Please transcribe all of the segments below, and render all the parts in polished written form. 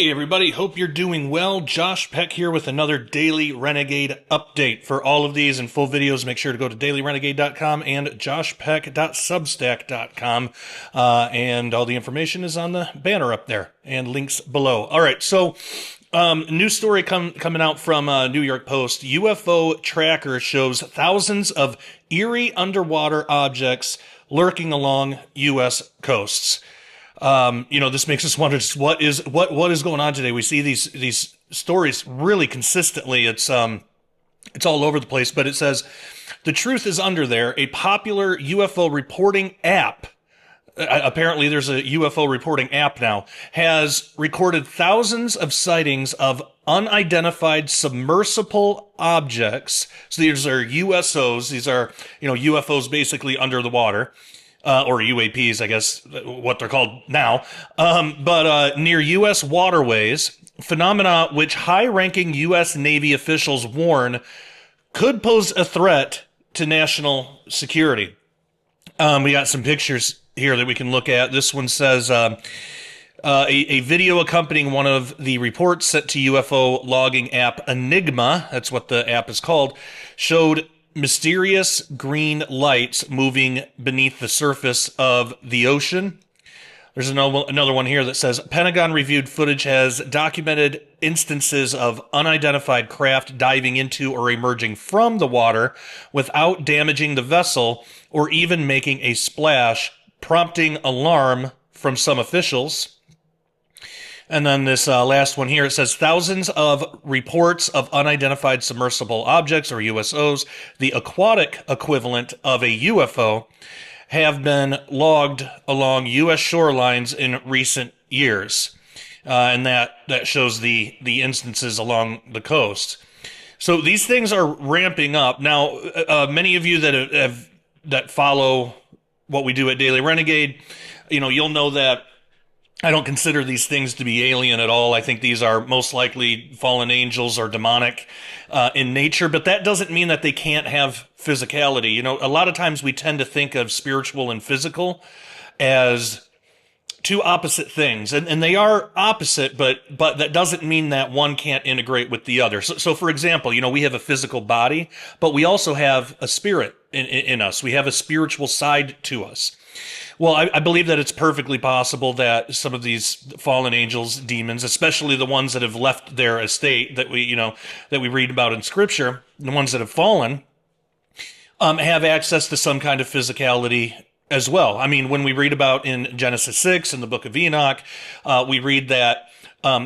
Hey everybody, hope you're doing well. Josh Peck here with another Daily Renegade update. For all of these and full videos, make sure to go to dailyrenegade.com and joshpeck.substack.com. And all the information is on the banner up there and links below. All right, so news story coming out from New York Post. UFO tracker shows thousands of eerie underwater objects lurking along U.S. coasts. This makes us wonder just what is going on today. We see these stories really consistently. It's all over the place, but it says the truth is under there. A popular UFO reporting app, apparently there's a UFO reporting app now, has recorded thousands of sightings of unidentified submersible objects. So these are USOs. These are, UFOs basically under the water. Or UAPs, I guess, what they're called now, but near U.S. waterways, phenomena which high-ranking U.S. Navy officials warn could pose a threat to national security. We got some pictures here that we can look at. This one says, a video accompanying one of the reports sent to UFO logging app Enigma, that's what the app is called, showed mysterious green lights moving beneath the surface of the ocean. There's another one here that says, Pentagon reviewed footage has documented instances of unidentified craft diving into or emerging from the water without damaging the vessel or even making a splash, prompting alarm from some officials. And then this last one here, it says thousands of reports of unidentified submersible objects, or USOs, the aquatic equivalent of a UFO, have been logged along U.S. shorelines in recent years. And that shows the instances along the coast. So these things are ramping up. Now, many of you that follow what we do at Daily Renegade, you'll know that I don't consider these things to be alien at all. I think these are most likely fallen angels or demonic in nature, but that doesn't mean that they can't have physicality. A lot of times we tend to think of spiritual and physical as two opposite things, and they are opposite, but that doesn't mean that one can't integrate with the other. So for example, we have a physical body, but we also have a spirit in us. We have a spiritual side to us. Well, I believe that it's perfectly possible that some of these fallen angels, demons, especially the ones that have left their estate that we read about in Scripture, the ones that have fallen, have access to some kind of physicality as well. I mean, when we read about in Genesis 6 in the book of Enoch, we read that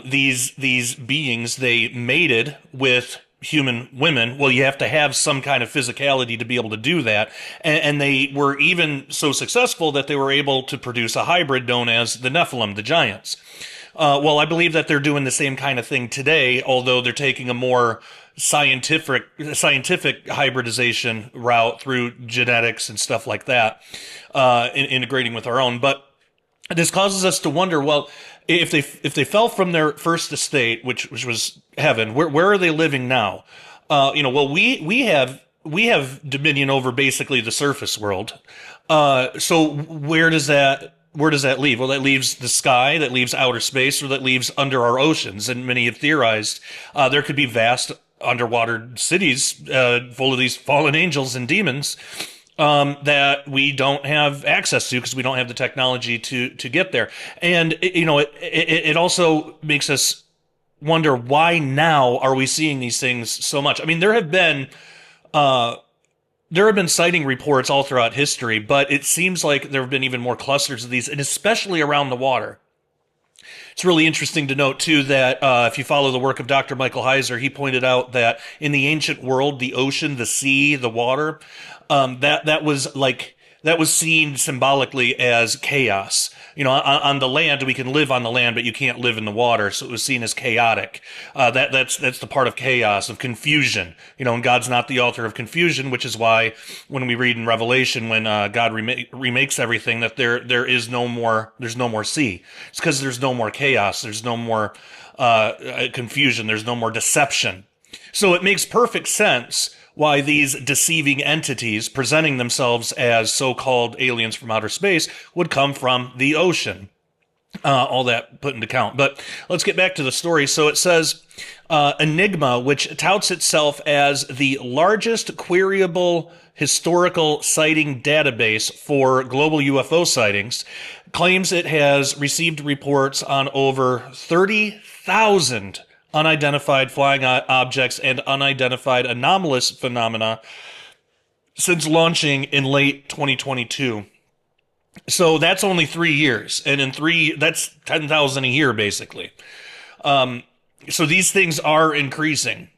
these beings, they mated with human women. Well, you have to have some kind of physicality to be able to do that. And they were even so successful that they were able to produce a hybrid known as the Nephilim, the giants. Well, I believe that they're doing the same kind of thing today, although they're taking a more scientific hybridization route through genetics and stuff like that, integrating with our own. But this causes us to wonder, well, if they fell from their first estate, which was heaven, where are they living now? Well, we have dominion over basically the surface world. So where does that leave? Well, that leaves the sky, that leaves outer space, or that leaves under our oceans. And many have theorized there could be vast underwater cities full of these fallen angels and demons that we don't have access to because we don't have the technology to get there. And it also makes us wonder, why now are we seeing these things so much? I mean, there have been sighting reports all throughout history, but it seems like there have been even more clusters of these, and especially around the water. It's really interesting to note, too, that if you follow the work of Dr. Michael Heiser, he pointed out that in the ancient world, the ocean, the sea, the water, that was seen symbolically as chaos. On the land, we can live on the land, but you can't live in the water, so it was seen as chaotic. That's the part of chaos, of confusion. And God's not the author of confusion, which is why when we read in Revelation, when God remakes everything, that there's no more sea. It's because there's no more chaos, there's no more confusion, there's no more deception. So it makes perfect sense why these deceiving entities presenting themselves as so-called aliens from outer space would come from the ocean. all that put into account. But let's get back to the story. So it says Enigma, which touts itself as the largest queryable historical sighting database for global UFO sightings, claims it has received reports on over 30,000 unidentified flying objects and unidentified anomalous phenomena since launching in late 2022. So that's only 3 years, and that's 10,000 a year, basically. So these things are increasing.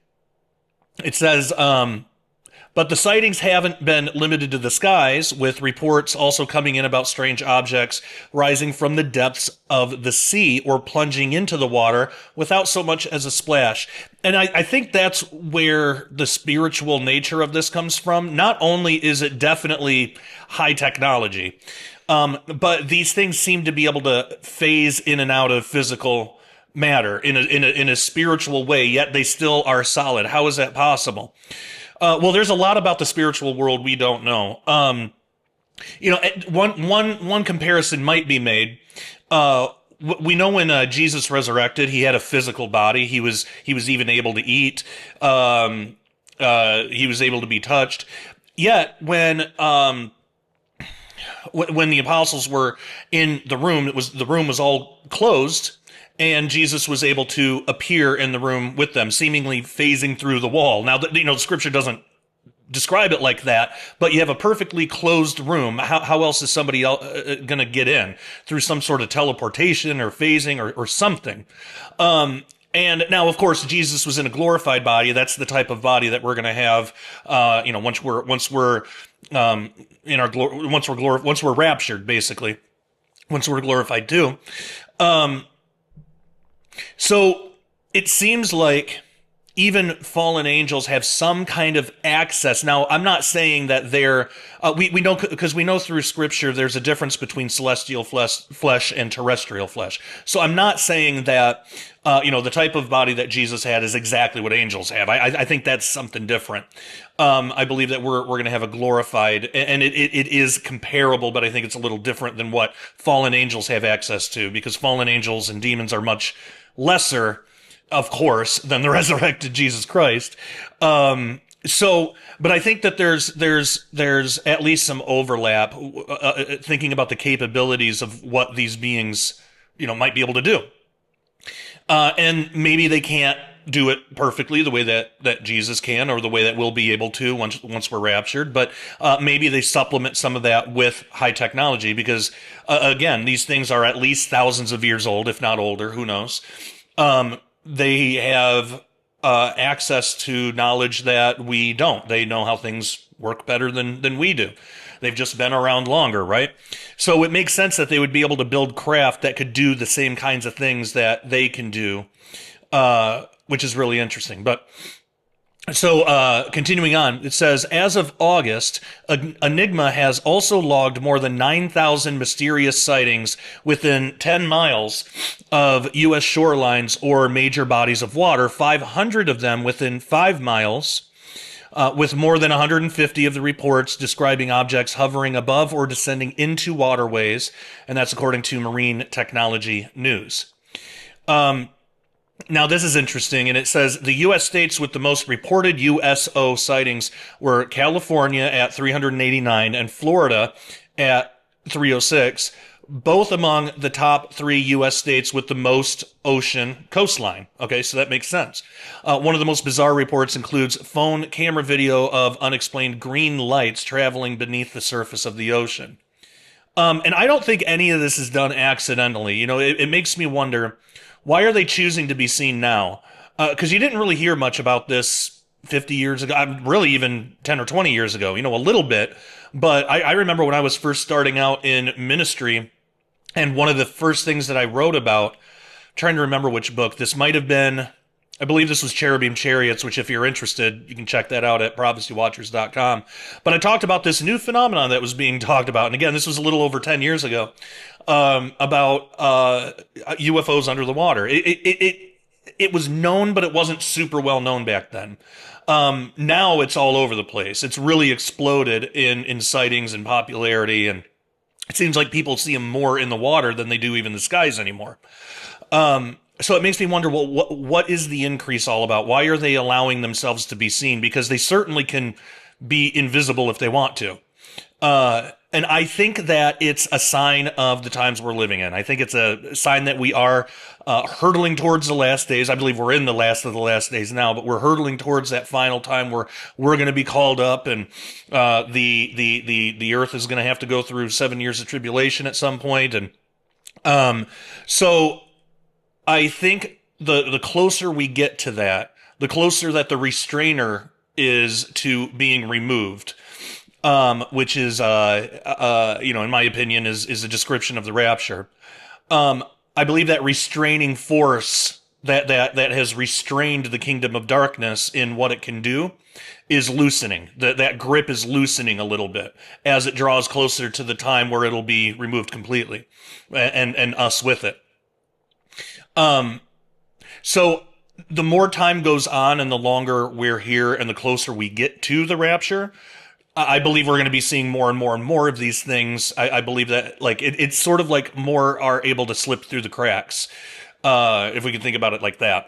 It says, but the sightings haven't been limited to the skies, with reports also coming in about strange objects rising from the depths of the sea or plunging into the water without so much as a splash. And I think that's where the spiritual nature of this comes from. Not only is it definitely high technology, but these things seem to be able to phase in and out of physical matter in a spiritual way, yet they still are solid. How is that possible? Well, there's a lot about the spiritual world we don't know. One comparison might be made. We know when Jesus resurrected, he had a physical body. He was even able to eat. He was able to be touched. Yet when the apostles were in the room, the room was all closed. And Jesus was able to appear in the room with them, seemingly phasing through the wall. Now, the scripture doesn't describe it like that, but you have a perfectly closed room. How else is somebody going to get in? Through some sort of teleportation or phasing or something. And now, of course, Jesus was in a glorified body. That's the type of body that we're going to have, once we're raptured, basically. Once we're glorified too. So it seems like even fallen angels have some kind of access. Now, I'm not saying that they're, we know, because we know through scripture there's a difference between celestial flesh and terrestrial flesh. So I'm not saying that, the type of body that Jesus had is exactly what angels have. I think that's something different. I believe that we're going to have a glorified, and it is comparable, but I think it's a little different than what fallen angels have access to, because fallen angels and demons are much lesser, of course, than the resurrected Jesus Christ. But I think that there's at least some overlap, thinking about the capabilities of what these beings, might be able to do. And maybe they can't do it perfectly the way that Jesus can, or the way that we'll be able to once we're raptured. But maybe they supplement some of that with high technology, because again, these things are at least thousands of years old, if not older. Who knows? They have access to knowledge that we don't. They know how things work better than we do. They've just been around longer, right? So it makes sense that they would be able to build craft that could do the same kinds of things that they can do, which is really interesting. But so continuing on, it says, as of August, Enigma has also logged more than 9,000 mysterious sightings within 10 miles of U.S. shorelines or major bodies of water, 500 of them within 5 miles, with more than 150 of the reports describing objects hovering above or descending into waterways, and that's according to Marine Technology News. Now, this is interesting, and it says the U.S. states with the most reported USO sightings were California at 389 and Florida at 306, both among the top 3 U.S. states with the most ocean coastline. Okay, so that makes sense. One of the most bizarre reports includes phone camera video of unexplained green lights traveling beneath the surface of the ocean. And I don't think any of this is done accidentally. It makes me wonder, why are they choosing to be seen now? Because you didn't really hear much about this 50 years ago, really even 10 or 20 years ago, a little bit. But I remember when I was first starting out in ministry, and one of the first things that I wrote about, trying to remember which book, this might have been, I believe this was Cherubim Chariots, which if you're interested, you can check that out at prophecywatchers.com. But I talked about this new phenomenon that was being talked about. And again, this was a little over 10 years ago, about UFOs under the water. It was known, but it wasn't super well known back then. Now it's all over the place. It's really exploded in sightings and popularity, and It seems like people see them more in the water than they do even the skies anymore. So it makes me wonder, well, what is the increase all about? Why are they allowing themselves to be seen? Because they certainly can be invisible if they want to. And I think that it's a sign of the times we're living in. I think it's a sign that we are hurtling towards the last days. I believe we're in the last of the last days now, but we're hurtling towards that final time where we're going to be called up, and the earth is going to have to go through 7 years of tribulation at some point. And so I think the closer we get to that, the closer that the restrainer is to being removed. Which is, in my opinion, is a description of the rapture. I believe that restraining force that has restrained the kingdom of darkness in what it can do is loosening. That grip is loosening a little bit as it draws closer to the time where it'll be removed completely, and us with it. So the more time goes on and the longer we're here and the closer we get to the rapture, I believe we're going to be seeing more and more and more of these things. I believe that it's sort of like more are able to slip through the cracks, if we can think about it like that.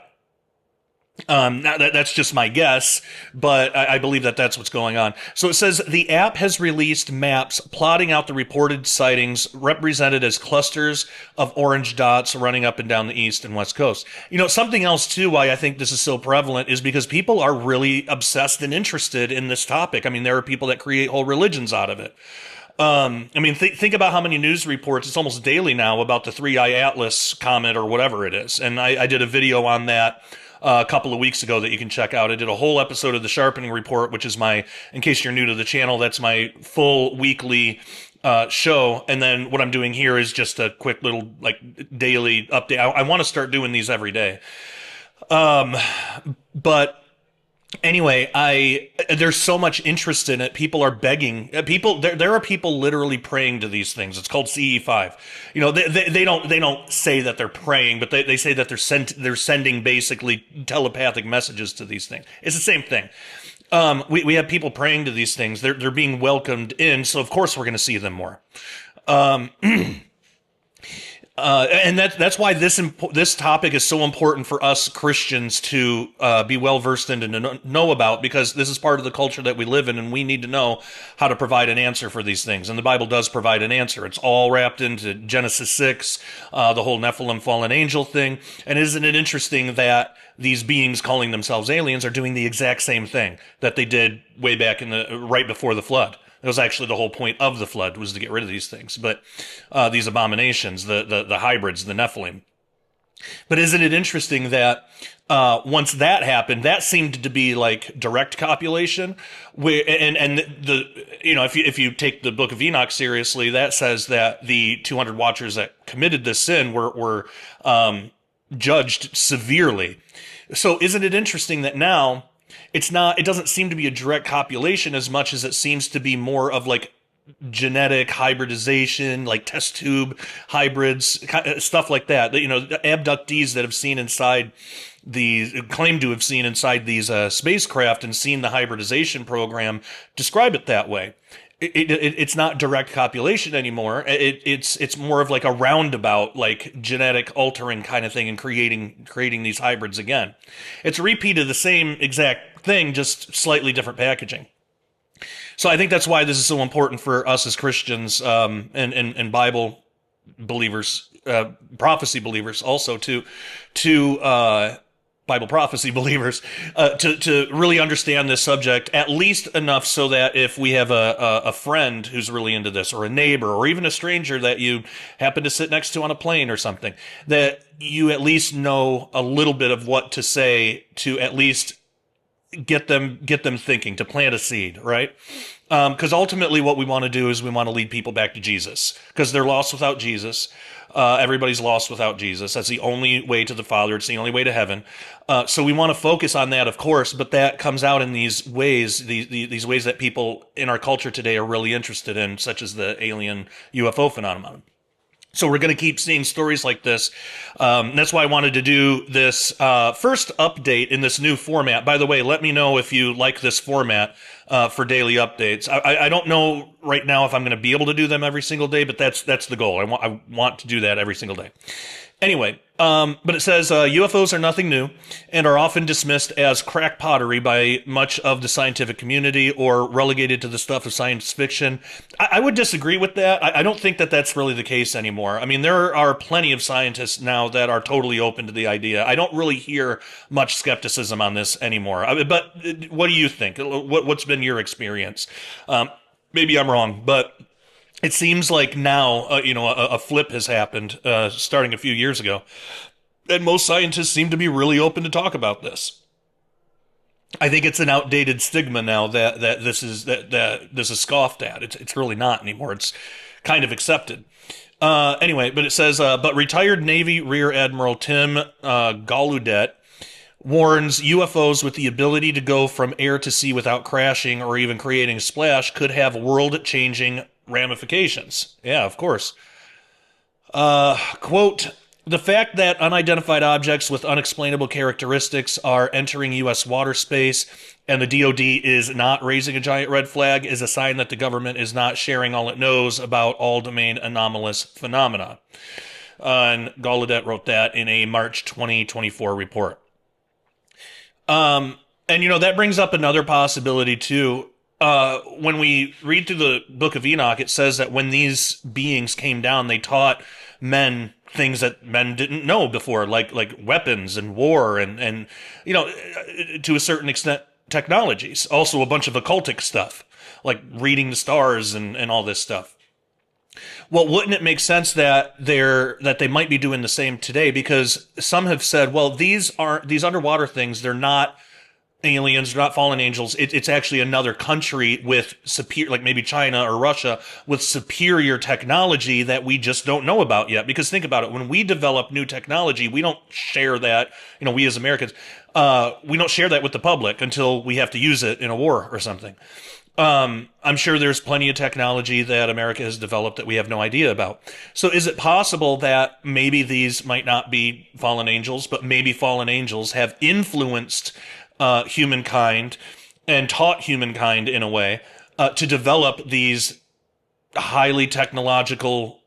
That's just my guess, but I believe that that's what's going on. So it says the app has released maps plotting out the reported sightings represented as clusters of orange dots running up and down the east and west coast. Something else too, why I think this is so prevalent is because people are really obsessed and interested in this topic. I mean, there are people that create whole religions out of it. Think about how many news reports, it's almost daily now, about the Three-Eye Atlas comet or whatever it is. And I did a video on that a couple of weeks ago that you can check out. I did a whole episode of the Sharpening Report, which is in case you're new to the channel, that's my full weekly show. And then what I'm doing here is just a quick little daily update. I want to start doing these every day. But anyway, there's so much interest in it. People are begging. There are people literally praying to these things. It's called CE5. They don't say that they're praying, but they say that they're sending basically telepathic messages to these things. It's the same thing. We have people praying to these things. They're being welcomed in, so of course we're going to see them more. And that's why this topic is so important for us Christians to be well versed in and to know about, because this is part of the culture that we live in, and we need to know how to provide an answer for these things. And the Bible does provide an answer. It's all wrapped into Genesis 6, the whole Nephilim fallen angel thing. And isn't it interesting that these beings calling themselves aliens are doing the exact same thing that they did way back right before the flood? That was actually the whole point of the flood, was to get rid of these things. But these abominations, the hybrids, the Nephilim. But isn't it interesting that once that happened, that seemed to be like direct copulation. If you take the Book of Enoch seriously, that says that the 200 watchers that committed this sin were judged severely. So isn't it interesting that now it doesn't seem to be a direct copulation as much as it seems to be more of like genetic hybridization, like test tube hybrids, stuff like that. The abductees that have claim to have seen inside these spacecraft and seen the hybridization program describe it that way. It's not direct copulation anymore. It's more of like a roundabout, like genetic altering kind of thing, and creating these hybrids again. It's a repeat of the same exact thing, just slightly different packaging. So I think that's why this is so important for us as Christians, and Bible believers, prophecy believers also to Bible prophecy believers, to really understand this subject, at least enough so that if we have a friend who's really into this, or a neighbor, or even a stranger that you happen to sit next to on a plane or something, that you at least know a little bit of what to say to at least get them thinking, to plant a seed, right? Because ultimately what we want to do is we want to lead people back to Jesus, because they're lost without Jesus. Everybody's lost without Jesus. That's the only way to the Father. It's the only way to heaven. So we want to focus on that, of course, but that comes out in these ways, these ways that people in our culture today are really interested in, such as the alien UFO phenomenon. So we're going to keep seeing stories like this. That's why I wanted to do this first update in this new format. By the way, let me know if you like this format for daily updates. I don't know right now if I'm going to be able to do them every single day, but that's the goal. I want to do that every single day. Anyway, but it says UFOs are nothing new and are often dismissed as crack pottery by much of the scientific community or relegated to the stuff of science fiction. I would disagree with that. I don't think that that's really the case anymore. I mean, there are plenty of scientists now that are totally open to the idea. I don't really hear much skepticism on this anymore. But what do you think? What's been your experience? Maybe I'm wrong, but it seems like now, a flip has happened starting a few years ago, and most scientists seem to be really open to talk about this. I think it's an outdated stigma now that this is scoffed at. It's really not anymore. It's kind of accepted. Anyway, but it says, but retired Navy Rear Admiral Tim Gallaudet warns UFOs with the ability to go from air to sea without crashing or even creating a splash could have world-changing ramifications. Yeah, of course. Quote, the fact that unidentified objects with unexplainable characteristics are entering U.S. water space and the DoD is not raising a giant red flag is a sign that the government is not sharing all it knows about all-domain anomalous phenomena. And Gallaudet wrote that in a March 2024 report. And, that brings up another possibility, too. When we read through the Book of Enoch, it says that when these beings came down, they taught men things that men didn't know before, like weapons and war and to a certain extent, technologies. Also a bunch of occultic stuff, like reading the stars and all this stuff. Well, wouldn't it make sense that they might be doing the same today? Because some have said, well, these underwater things, they're not aliens, they're not fallen angels. It's actually another country with superior, like maybe China or Russia, with superior technology that we just don't know about yet. Because think about it, when we develop new technology, we don't share that, we as Americans, we don't share that with the public until we have to use it in a war or something. I'm sure there's plenty of technology that America has developed that we have no idea about. So is it possible that maybe these might not be fallen angels, but maybe fallen angels have influenced humankind and taught humankind in a way to develop these highly technological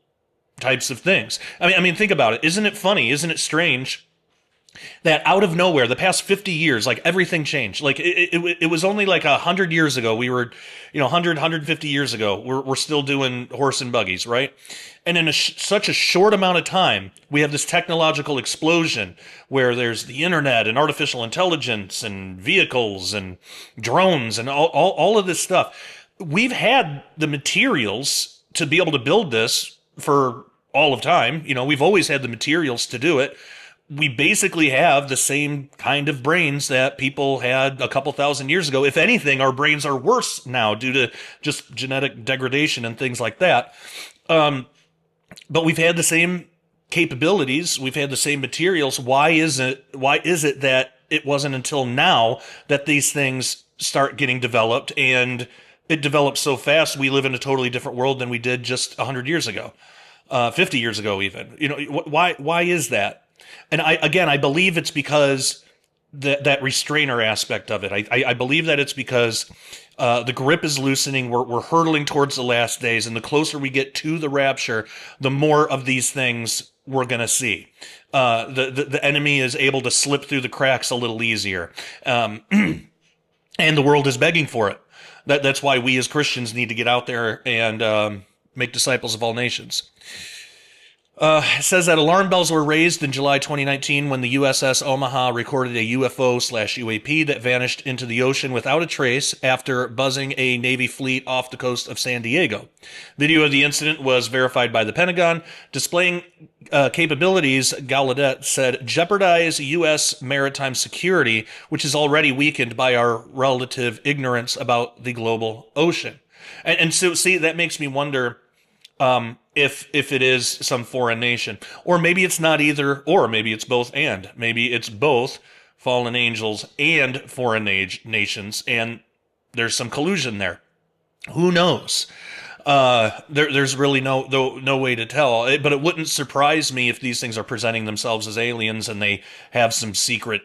types of things? I mean, think about it. Isn't it funny? Isn't it strange that out of nowhere, the past 50 years, like everything changed? Like it was only like 100 years ago. We were, 150 years ago, we're still doing horse and buggies, right? And in such a short amount of time, we have this technological explosion where there's the internet and artificial intelligence and vehicles and drones and all of this stuff. We've had the materials to be able to build this for all of time. We've always had the materials to do it. We basically have the same kind of brains that people had a couple thousand years ago. If anything, our brains are worse now due to just genetic degradation and things like that. But we've had the same capabilities. We've had the same materials. Why is it that it wasn't until now that these things start getting developed, and it develops so fast we live in a totally different world than we did just 100 years ago, 50 years ago even? Why is that? And I believe it's because that restrainer aspect of it. I believe that it's because the grip is loosening. We're hurtling towards the last days, and the closer we get to the rapture, the more of these things we're going to see. The enemy is able to slip through the cracks a little easier, and the world is begging for it. That's why we as Christians need to get out there and make disciples of all nations. It says that alarm bells were raised in July 2019 when the USS Omaha recorded a UFO/UAP that vanished into the ocean without a trace after buzzing a Navy fleet off the coast of San Diego. Video of the incident was verified by the Pentagon, displaying capabilities, Gallaudet said, jeopardize U.S. maritime security, which is already weakened by our relative ignorance about the global ocean. And so, see, that makes me wonder if it is some foreign nation, or maybe it's not either, or maybe it's both and. Maybe it's both fallen angels and foreign nations, and there's some collusion there. Who knows? There's really no way to tell. But it wouldn't surprise me if these things are presenting themselves as aliens and they have some secret,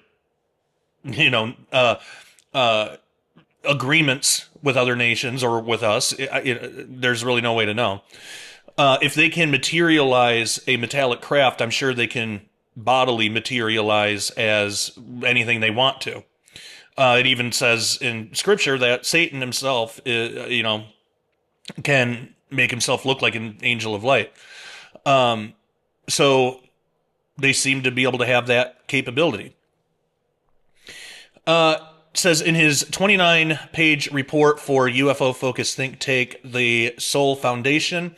you know, agreements with other nations or with us. There's really no way to know. If they can materialize a metallic craft, I'm sure they can bodily materialize as anything they want to. It even says in scripture that Satan himself, can make himself look like an angel of light. So they seem to be able to have that capability. Says in his 29-page report for UFO-focused think tank, the Soul Foundation,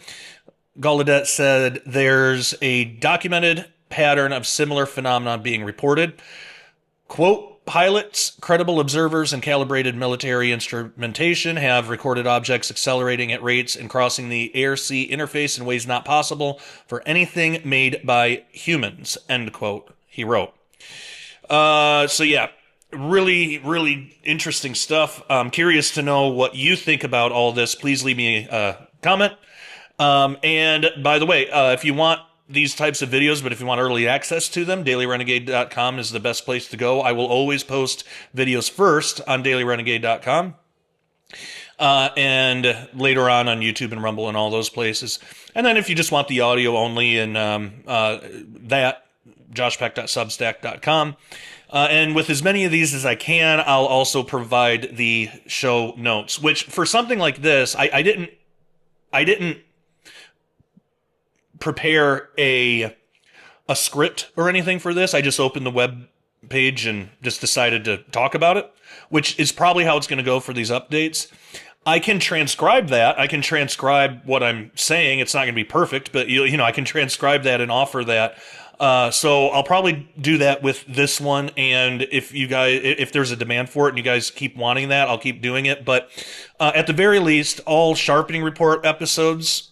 Gallaudet said there's a documented pattern of similar phenomena being reported. Quote, pilots, credible observers, and calibrated military instrumentation have recorded objects accelerating at rates and crossing the air-sea interface in ways not possible for anything made by humans, end quote, he wrote. So yeah, really, really interesting stuff. I'm curious to know what you think about all this. Please leave me a comment. And by the way, if you want these types of videos, but if you want early access to them, dailyrenegade.com is the best place to go. I will always post videos first on dailyrenegade.com. And later on YouTube and Rumble and all those places. And then if you just want the audio only and joshpeck.substack.com. And with as many of these as I can, I'll also provide the show notes, which for something like this, I didn't prepare a script or anything for this. I just opened the web page and just decided to talk about it, which is probably how it's going to go for these updates. I can transcribe that. I can transcribe what I'm saying. It's not going to be perfect, but I can transcribe that and offer that. So I'll probably do that with this one. And if there's a demand for it and you guys keep wanting that, I'll keep doing it. But at the very least, all Sharpening Report episodes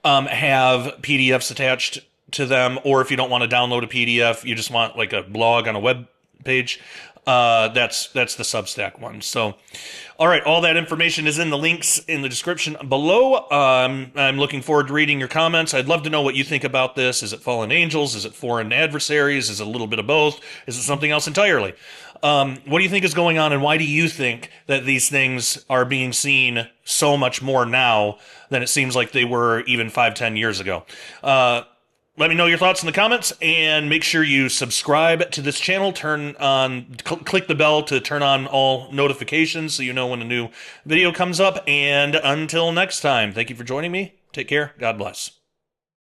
have PDFs attached to them, or if you don't want to download a PDF, you just want like a blog on a web page, that's the Substack one. So, all right, all that information is in the links in the description below. I'm looking forward to reading your comments. I'd love to know what you think about this. Is it fallen angels? Is it foreign adversaries? Is it a little bit of both? Is it something else entirely? What do you think is going on, and why do you think that these things are being seen so much more now than it seems like they were even 5-10 years ago? Let me know your thoughts in the comments, and make sure you subscribe to this channel. Click the bell to turn on all notifications so you know when a new video comes up. And until next time, thank you for joining me. Take care. God bless.